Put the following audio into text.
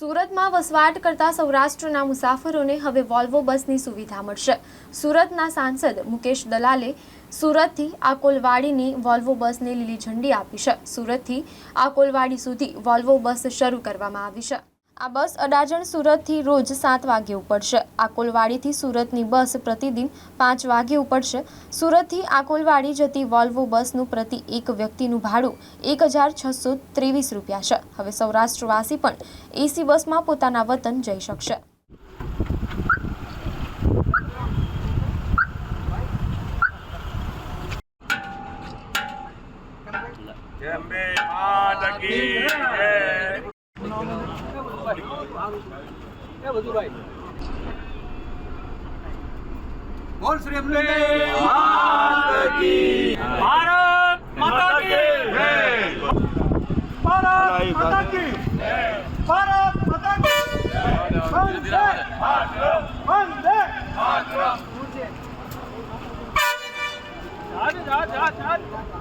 સુરતમાં વસવાટ કરતા સૌરાષ્ટ્રના મુસાફરોને હવે વોલ્વો બસની સુવિધા મળશે। સુરતના સાંસદ મુકેશ દલાલે સુરતથી આકોલવાડીની વોલ્વો બસને લીલી ઝંડી આપી છે। સુરતથી આકોલવાડી સુધી વોલ્વો બસ શરૂ કરવામાં આવી છે। આ બસ અડાજણ સુરતથી રોજ 7 વાગે ઉપડશે। આકોલવાડીથી સુરતની બસ પ્રતિદિન 5 વાગે ઉપડશે। સુરતથી આકોલવાડી જતી વોલ્વો બસનું પ્રતિ એક વ્યક્તિનું ભાડું 1623 રૂપિયા છે। હવે સૌરાષ્ટ્રવાસી પણ એસી બસમાં પોતાના વતન જઈ શકશે। बोल श्री अम्बे माता की, भारत माता की जय, भारत माता की जय, भारत माता की जय, वंदे मातरम, वंदे मातरम। जा जा जा जा।